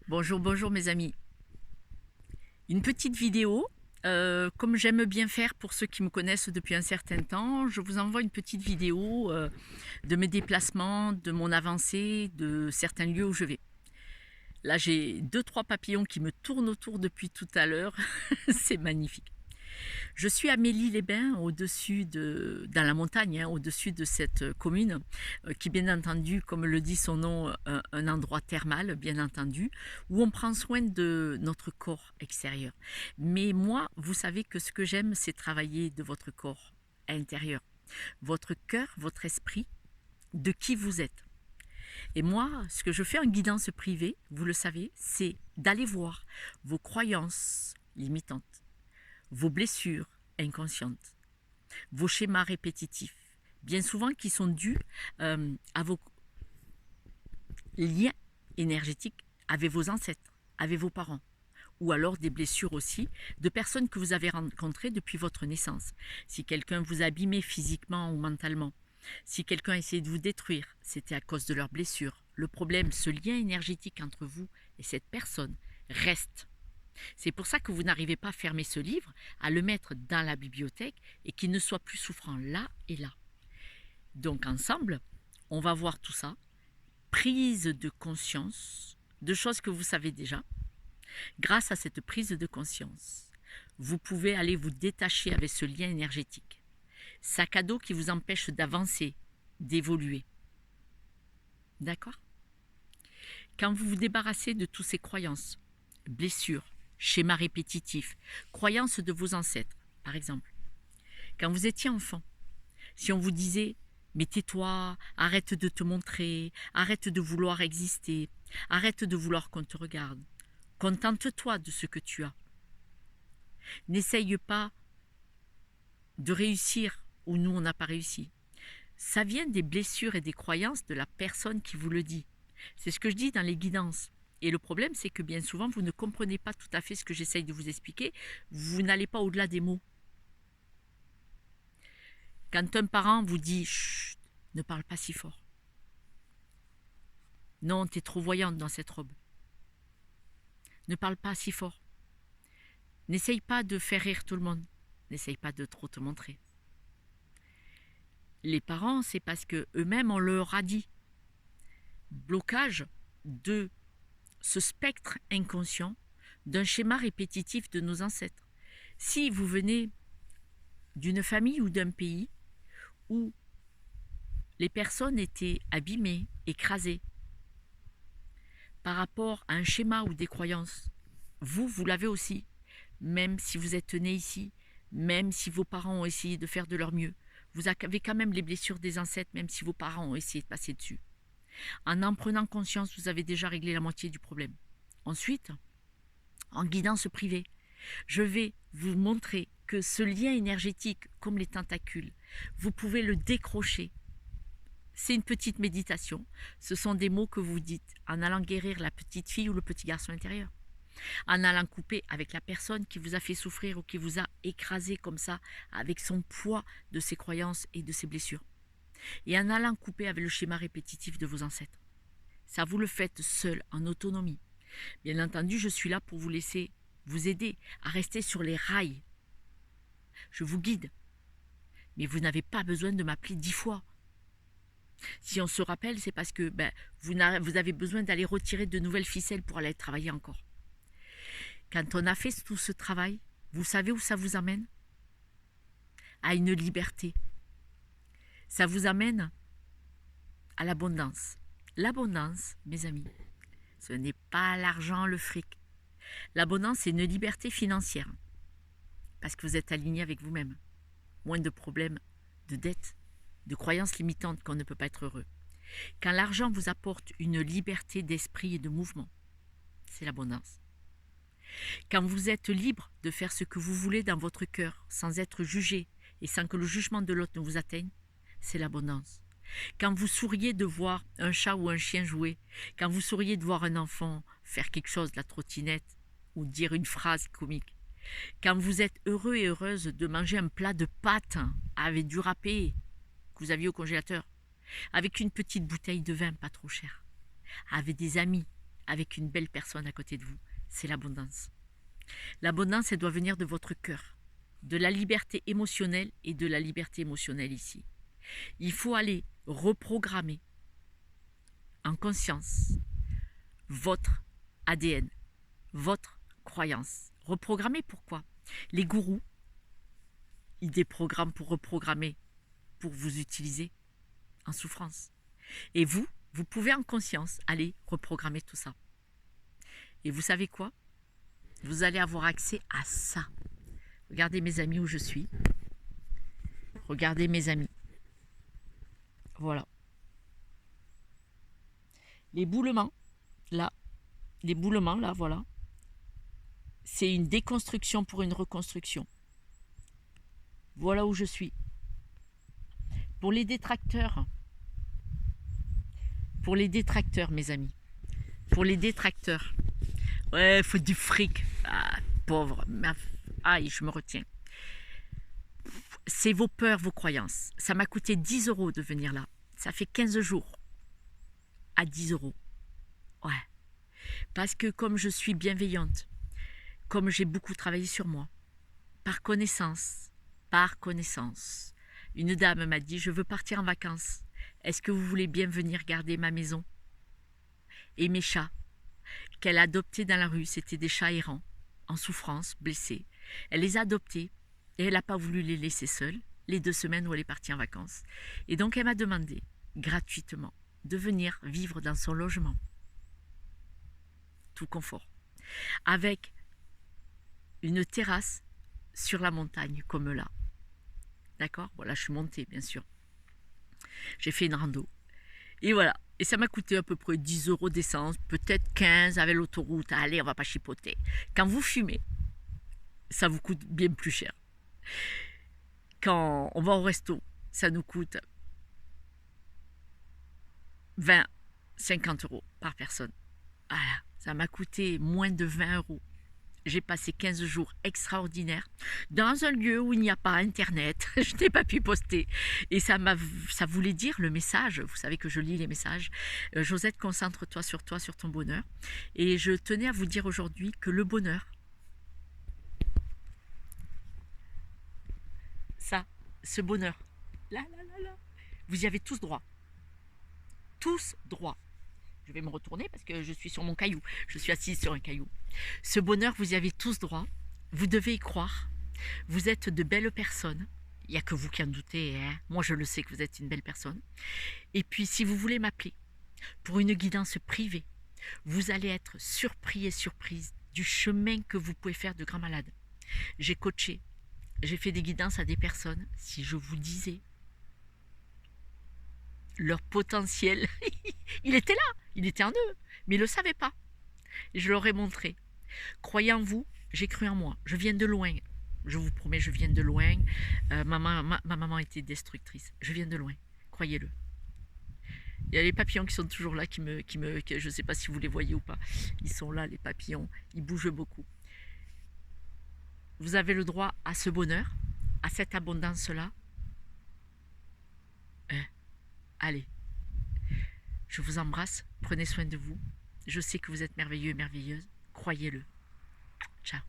Bonjour, bonjour mes amis. Une petite vidéo, comme j'aime bien faire pour ceux qui me connaissent depuis un certain temps, je vous envoie une petite vidéo de mes déplacements, de mon avancée, de certains lieux où je vais. Là, j'ai 2-3 papillons qui me tournent autour depuis tout à l'heure. C'est magnifique. Je suis à Mély-les-Bains, dans la montagne, hein, au-dessus de cette commune, qui bien entendu, comme le dit son nom, un endroit thermal, bien entendu, où on prend soin de notre corps extérieur. Mais moi, vous savez que ce que j'aime, c'est travailler de votre corps intérieur, votre cœur, votre esprit, de qui vous êtes. Et moi, ce que je fais en guidance privée, vous le savez, c'est d'aller voir vos croyances limitantes, vos blessures inconscientes, vos schémas répétitifs, bien souvent qui sont dus à vos liens énergétiques avec vos ancêtres, avec vos parents, ou alors des blessures aussi de personnes que vous avez rencontrées depuis votre naissance. Si quelqu'un vous a abîmé physiquement ou mentalement, si quelqu'un a essayé de vous détruire, c'était à cause de leurs blessures. Le problème, ce lien énergétique entre vous et cette personne reste. C'est pour ça que vous n'arrivez pas à fermer ce livre, à le mettre dans la bibliothèque et qu'il ne soit plus souffrant là et là. Donc ensemble, on va voir tout ça, prise de conscience de choses que vous savez déjà. Grâce à cette prise de conscience, vous pouvez aller vous détacher avec ce lien énergétique. Sac à dos qui vous empêche d'avancer, d'évoluer. D'accord ? Quand vous vous débarrassez de toutes ces croyances, blessures, schémas répétitifs, croyances de vos ancêtres, par exemple. Quand vous étiez enfant, si on vous disait « mais tais-toi, arrête de te montrer, arrête de vouloir exister, arrête de vouloir qu'on te regarde, contente-toi de ce que tu as. N'essaye pas de réussir où nous on n'a pas réussi. » Ça vient des blessures et des croyances de la personne qui vous le dit. C'est ce que je dis dans les guidances. Et le problème, c'est que bien souvent, vous ne comprenez pas tout à fait ce que j'essaye de vous expliquer. Vous n'allez pas au-delà des mots. Quand un parent vous dit « chut, ne parle pas si fort. Non, tu es trop voyante dans cette robe. Ne parle pas si fort. N'essaye pas de faire rire tout le monde. N'essaye pas de trop te montrer. » Les parents, c'est parce qu'eux-mêmes, on leur a dit. Blocage de ce spectre inconscient d'un schéma répétitif de nos ancêtres. Si vous venez d'une famille ou d'un pays où les personnes étaient abîmées, écrasées par rapport à un schéma ou des croyances, vous l'avez aussi, même si vous êtes né ici, même si vos parents ont essayé de faire de leur mieux. Vous avez quand même les blessures des ancêtres, même si vos parents ont essayé de passer dessus. En prenant conscience, vous avez déjà réglé la moitié du problème. Ensuite, en guidance privée, je vais vous montrer que ce lien énergétique, comme les tentacules, vous pouvez le décrocher. C'est une petite méditation. Ce sont des mots que vous dites en allant guérir la petite fille ou le petit garçon intérieur. En allant couper avec la personne qui vous a fait souffrir ou qui vous a écrasé comme ça, avec son poids de ses croyances et de ses blessures. Et en allant couper avec le schéma répétitif de vos ancêtres. Ça, vous le faites seul, en autonomie. Bien entendu, je suis là pour vous laisser, vous aider à rester sur les rails. Je vous guide. Mais vous n'avez pas besoin de m'appeler 10 fois. Si on se rappelle, c'est parce que vous avez besoin d'aller retirer de nouvelles ficelles pour aller travailler encore. Quand on a fait tout ce travail, vous savez où ça vous amène ? À une liberté. Ça vous amène à l'abondance. L'abondance, mes amis, ce n'est pas l'argent, le fric. L'abondance, c'est une liberté financière. Parce que vous êtes aligné avec vous-même. Moins de problèmes, de dettes, de croyances limitantes qu'on ne peut pas être heureux. Quand l'argent vous apporte une liberté d'esprit et de mouvement, c'est l'abondance. Quand vous êtes libre de faire ce que vous voulez dans votre cœur, sans être jugé et sans que le jugement de l'autre ne vous atteigne, c'est l'abondance. Quand vous souriez de voir un chat ou un chien jouer, quand vous souriez de voir un enfant faire quelque chose, de la trottinette, ou dire une phrase comique, quand vous êtes heureux et heureuse de manger un plat de pâtes avec du râpé que vous aviez au congélateur, avec une petite bouteille de vin pas trop cher, avec des amis, avec une belle personne à côté de vous. C'est l'abondance. L'abondance, elle doit venir de votre cœur, de la liberté émotionnelle et de la liberté émotionnelle ici. Il faut aller reprogrammer en conscience votre ADN, votre croyance. Reprogrammer pourquoi? Les gourous, ils déprogramment pour reprogrammer, pour vous utiliser en souffrance. Et vous, vous pouvez en conscience aller reprogrammer tout ça. Et vous savez quoi? Vous allez avoir accès à ça. Regardez mes amis où je suis. Regardez mes amis. Voilà. Les boulements, là, voilà. C'est une déconstruction pour une reconstruction. Voilà où je suis. Pour les détracteurs, mes amis, pour les détracteurs, ouais, il faut du fric. Ah, pauvre. Aïe, je me retiens. C'est vos peurs, vos croyances. Ça m'a coûté 10 € de venir là. Ça fait 15 jours à 10 €. Ouais. Parce que comme je suis bienveillante, comme j'ai beaucoup travaillé sur moi, par connaissance, une dame m'a dit, je veux partir en vacances. Est-ce que vous voulez bien venir garder ma maison? Et mes chats, qu'elle a adoptés dans la rue, c'était des chats errants, en souffrance, blessés. Elle les a adoptés et elle n'a pas voulu les laisser seuls les 2 semaines où elle est partie en vacances. Et donc elle m'a demandé, gratuitement, de venir vivre dans son logement. Tout confort. Avec une terrasse sur la montagne, comme là. D'accord? Voilà, je suis montée, bien sûr. J'ai fait une rando. Et voilà. Et ça m'a coûté à peu près 10 € d'essence, peut-être 15 avec l'autoroute. Allez, on va pas chipoter. Quand vous fumez, ça vous coûte bien plus cher. Quand on va au resto, ça nous coûte 20, 50 € par personne. Voilà. Ça m'a coûté moins de 20 €. J'ai passé 15 jours extraordinaires dans un lieu où il n'y a pas internet. Je n'ai pas pu poster. Et ça voulait dire le message. Vous savez que je lis les messages. Josette, concentre-toi, sur ton bonheur. Et je tenais à vous dire aujourd'hui que le bonheur, ce bonheur, là, vous y avez tous droit. Tous droit. Je vais me retourner parce que je suis sur mon caillou. Je suis assise sur un caillou. Ce bonheur, vous y avez tous droit. Vous devez y croire. Vous êtes de belles personnes. Il n'y a que vous qui en doutez. Hein. Moi, je le sais que vous êtes une belle personne. Et puis, si vous voulez m'appeler pour une guidance privée, vous allez être surpris et surprise du chemin que vous pouvez faire de grand malade. J'ai coaché. J'ai fait des guidances à des personnes. Si je vous disais leur potentiel, il était là, il était en eux, mais ils ne le savaient pas. Et je leur ai montré. Croyez en vous, j'ai cru en moi. Je viens de loin. Je vous promets, je viens de loin. Ma maman était destructrice. Je viens de loin. Croyez-le. Il y a les papillons qui sont toujours là, je ne sais pas si vous les voyez ou pas. Ils sont là, les papillons. Ils bougent beaucoup. Vous avez le droit à ce bonheur, à cette abondance-là. Allez, je vous embrasse, prenez soin de vous. Je sais que vous êtes merveilleux et merveilleuses. Croyez-le. Ciao.